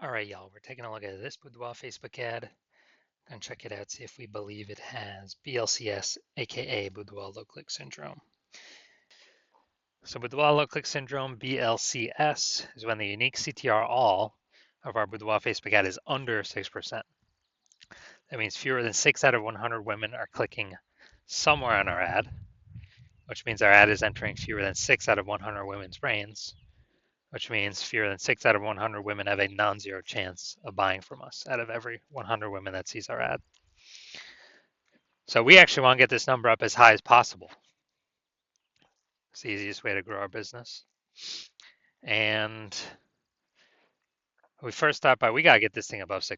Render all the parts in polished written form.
All right, y'all, we're taking a look at this Boudoir Facebook ad. Gonna check it out, see if we believe it has BLCS, aka Boudoir low click syndrome. So Boudoir low click syndrome, BLCS, is when the unique CTR all of our Boudoir Facebook ad is under 6%. That means fewer than 6 out of 100 women are clicking somewhere on our ad, which means our ad is entering fewer than 6 out of 100 women's brains, which means fewer than 6 out of 100 women have a non-zero chance of buying from us out of every 100 women that sees our ad. So we actually want to get this number up as high as possible. It's the easiest way to grow our business. And we first start by we got to get this thing above 6%.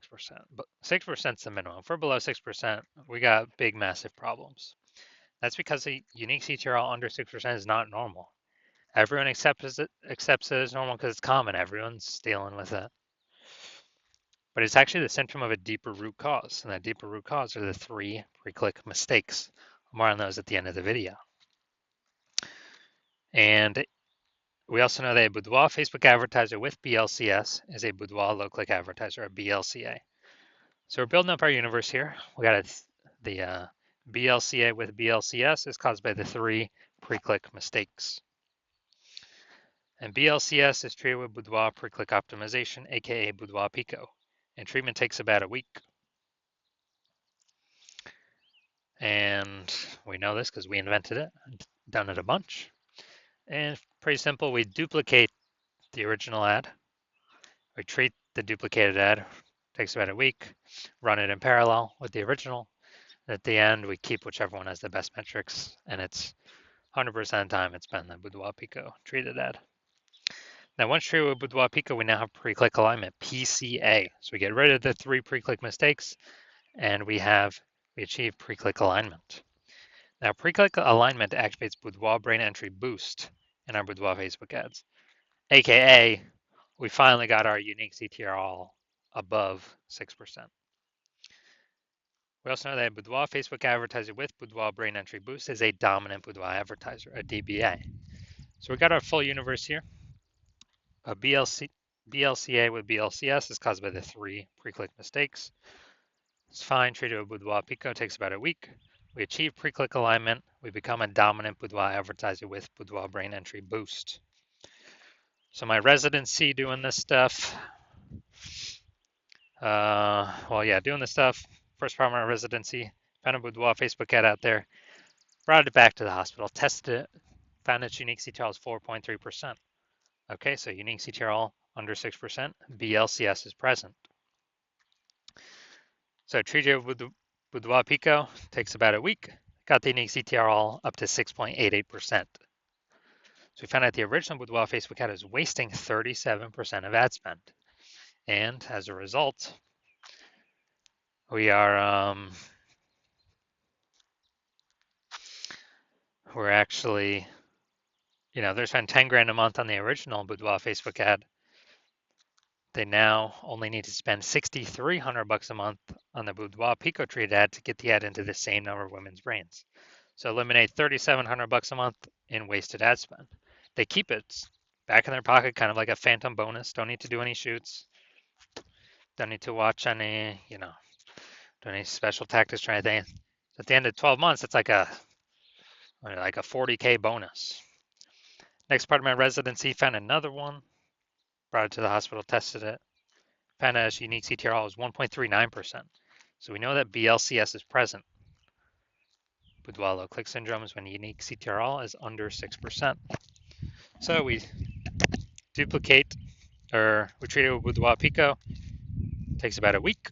But 6% is the minimum. If we're below 6%, we got big, massive problems. That's because the unique CTRL under 6% is not normal. Everyone accepts it as normal because it's common. Everyone's dealing with it. But it's actually the symptom of a deeper root cause. And that deeper root cause are the 3 pre-click mistakes. More on those at the end of the video. And we also know that a Boudoir Facebook advertiser with BLCS is a Boudoir low-click advertiser, a BLCA. So we're building up our universe here. We got the BLCA with BLCS is caused by the 3 pre-click mistakes. And BLCS is treated with Boudoir pre-click optimization, aka Boudoir Pico. And treatment takes about a week. And we know this because we invented it, done it a bunch. And pretty simple, we duplicate the original ad. We treat the duplicated ad, takes about a week, run it in parallel with the original. At the end, we keep whichever one has the best metrics, and it's 100% of the time it's been the Boudoir Pico treated ad. Now, once treated with Boudoir Pico, we now have pre-click alignment, PCA. So we get rid of the 3 pre-click mistakes, and we achieve pre-click alignment. Now, pre-click alignment activates Boudoir brain entry boost in our Boudoir Facebook ads, aka we finally got our unique CTR all above 6%. We also know that Boudoir Facebook advertiser with Boudoir brain entry boost is a dominant Boudoir advertiser, a DBA. So we got our full universe here. A BLCA with BLCS is caused by the 3 pre-click mistakes. It's fine, treated with Boudoir Pico, takes about a week. We achieve pre-click alignment. We become a dominant Boudoir advertiser with Boudoir brain entry boost. So my residency doing this stuff. Doing this stuff. First part of my residency, found a Boudoir Facebook ad out there, brought it back to the hospital, tested it, found its unique CTRL is 4.3%. Okay, so unique CTRL under 6%, BLCS is present. So treated with Boudoir Pico, takes about a week, got the unique CTRL up to 6.88%. So we found out the original Boudoir Facebook ad is wasting 37% of ad spend. And as a result, we're actually, they're spending 10 grand a month on the original Boudoir Facebook ad. They now only need to spend $6,300 a month on the Boudoir Pico treated ad to get the ad into the same number of women's brains. So eliminate $3,700 a month in wasted ad spend. They keep it back in their pocket, kind of like a phantom bonus. Don't need to do any shoots. Don't need to watch any, do any special tactics or anything. At the end of 12 months, it's like a 40K bonus. Next part of my residency, found another one, brought it to the hospital, tested it, found out its unique CTRL was 1.39%. So we know that BLCS is present. Boudoir low click syndrome is when unique CTRL is under 6%. So we duplicate, or we treat it with Boudoir Pico, takes about a week,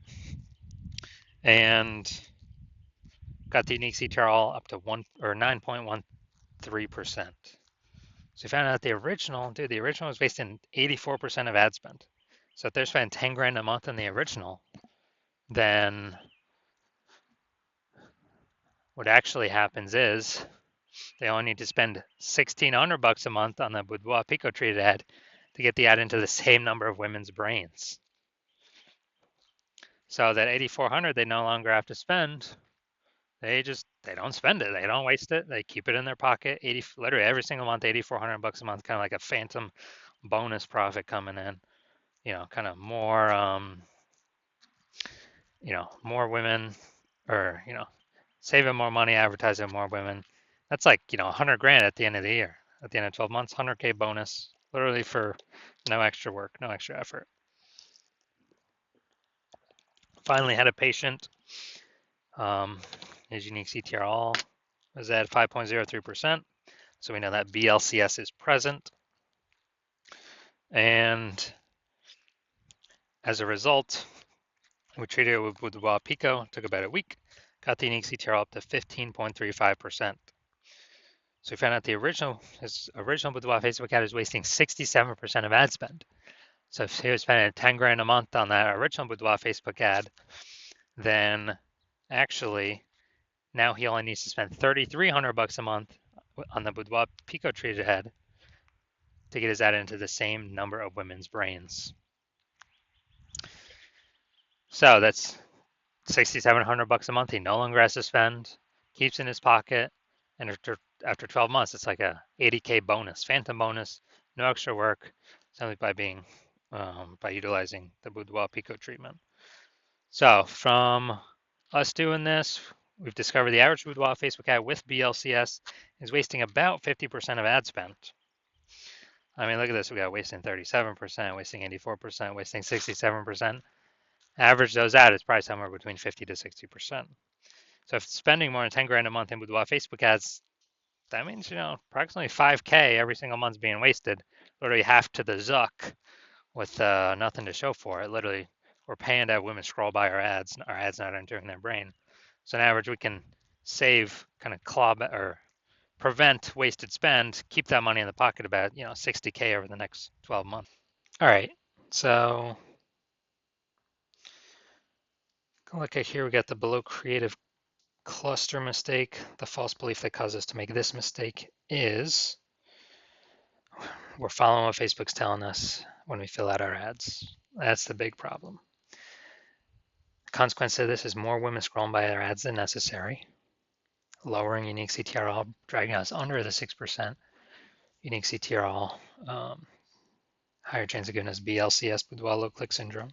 and got the unique CTRL up to 9.13%. So we found out the original was wasting 84% of ad spend. So if they're spending 10 grand a month on the original, then what actually happens is they only need to spend $1,600 a month on the Boudoir Pico treated ad to get the ad into the same number of women's brains. So that $8,400 they no longer have to spend. They don't spend it. They don't waste it. They keep it in their pocket. Literally every single month, $8,400 a month, kind of like a phantom bonus profit coming in. kind of more, more women, or, saving more money, advertising more women. That's like, 100 grand at the end of the year, at the end of 12 months, 100K bonus, literally for no extra work, no extra effort. Finally had a patient. His unique CTR all was at 5.03%. So we know that BLCS is present. And as a result, we treated it with Boudoir Pico, took about a week, got the unique CTR up to 15.35%. So we found out his original Boudoir Facebook ad is wasting 67% of ad spend. So if he was spending 10 grand a month on that original Boudoir Facebook ad, then actually now he only needs to spend 3,300 bucks a month on the Boudoir Pico treated ad to get his ad into the same number of women's brains. So that's 6,700 bucks a month. He no longer has to spend, keeps in his pocket, and after 12 months, it's like a 80K bonus, phantom bonus, no extra work, simply by utilizing the Boudoir Pico treatment. So from us doing this, we've discovered the average Boudoir Facebook ad with BLCS is wasting about 50% of ad spend. I mean, look at this. We got wasting 37%, wasting 84%, wasting 67%. Average those out is probably somewhere between 50 to 60%. So if spending more than 10 grand a month in Boudoir Facebook ads, that means, approximately 5K every single month's being wasted, literally half to the zuck with nothing to show for it. Literally, we're paying to have women scroll by our ads not entering their brain. So on average, we can save, kind of or prevent wasted spend, keep that money in the pocket about, 60K over the next 12 months. All right, so look at here, we got the below creative cluster mistake. The false belief that caused us to make this mistake is we're following what Facebook's telling us when we fill out our ads. That's the big problem. The consequence of this is more women scrolling by our ads than necessary, lowering unique CTRL, dragging us under the 6% unique CTRL, higher chance of giving us BLCS, Boudoir low click syndrome.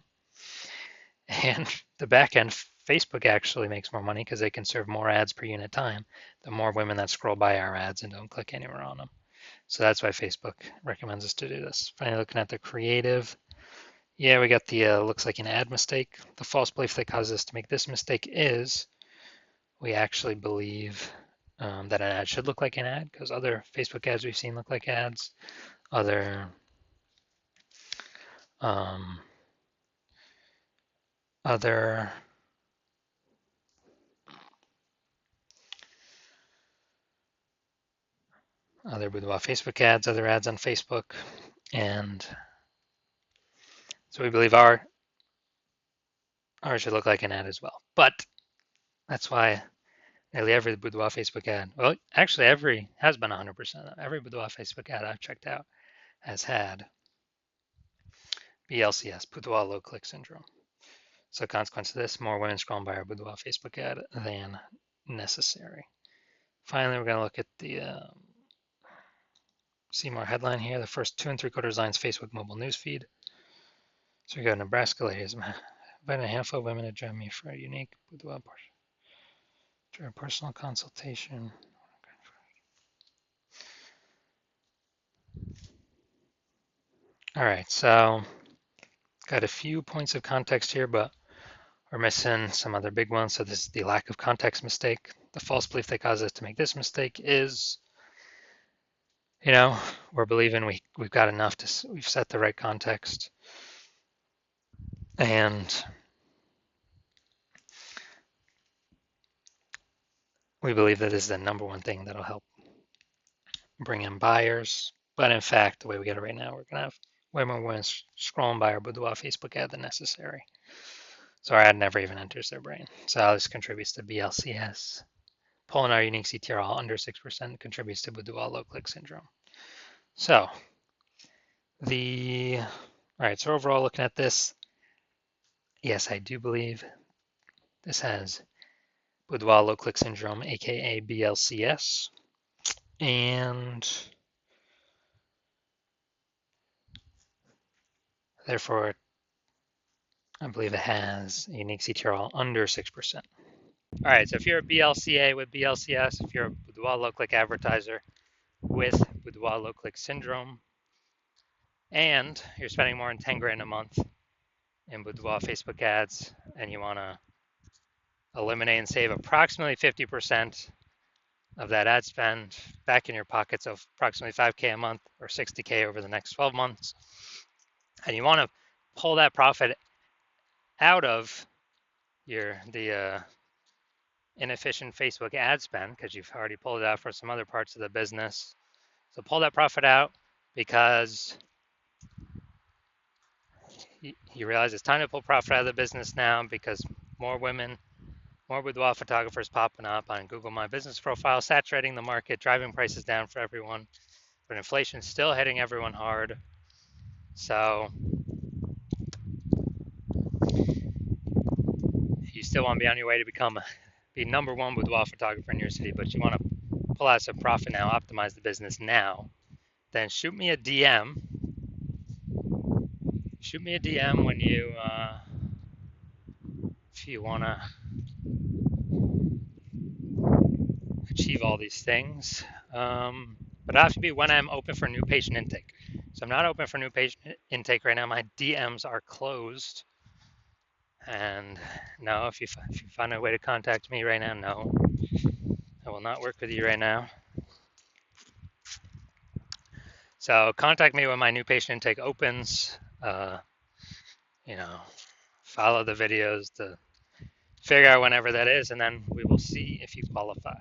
And the back end, Facebook actually makes more money because they can serve more ads per unit time, the more women that scroll by our ads and don't click anywhere on them. So that's why Facebook recommends us to do this. Finally, looking at the creative, yeah, we got the looks like an ad mistake. The false belief that causes us to make this mistake is we actually believe that an ad should look like an ad because other Facebook ads we've seen look like ads. Other Boudoir Facebook ads, other ads on Facebook, and so we believe ours should look like an ad as well. But that's why nearly every Boudoir Facebook ad, well, actually has been 100%. Every Boudoir Facebook ad I've checked out has had BLCS, Boudoir low click syndrome. So consequence of this, more women scrolling by our Boudoir Facebook ad than necessary. Finally, we're going to look at the see more headline here. The first 2 3/4 lines Facebook mobile newsfeed. So we go Nebraska ladies. Inviting a handful of women to join me for a unique Boudoir personal consultation. All right, so got a few points of context here, but we're missing some other big ones. So this is the lack of context mistake. The false belief that caused us to make this mistake is, we're believing we've got enough we've set the right context. And we believe that is the number one thing that'll help bring in buyers. But in fact, the way we get it right now, we're going to have way more women scrolling by our Boudoir Facebook ad than necessary. So our ad never even enters their brain. So this contributes to BLCS. Pulling our unique CTR under 6% contributes to Boudoir low click syndrome. So all right, so overall looking at this, yes, I do believe this has Boudoir low click syndrome, aka BLCS. And therefore, I believe it has a unique CTRL under 6%. All right, so if you're a BLCA with BLCS, if you're a Boudoir low-click advertiser with Boudoir low-click syndrome, and you're spending more than 10 grand a month in Boudoir Facebook ads, and you want to eliminate and save approximately 50% of that ad spend back in your pockets of approximately 5K a month or 60K over the next 12 months, and you want to pull that profit out of the inefficient Facebook ad spend because you've already pulled it out for some other parts of the business. So pull that profit out because you realize it's time to pull profit out of the business now because more women, more boudoir photographers popping up on Google My Business profile, saturating the market, driving prices down for everyone, but inflation's still hitting everyone hard. So you still want to be on your way to be number one boudoir photographer in your city, but you want to pull out some profit now, optimize the business now. Then shoot me a DM. Shoot me a DM when if you want to achieve all these things. But it has to be when I'm open for new patient intake. So I'm not open for new patient intake right now. My DMs are closed. And no, if you find a way to contact me right now, no, I will not work with you right now. So contact me when my new patient intake opens. Follow the videos to figure out whenever that is, and then we will see if you qualify.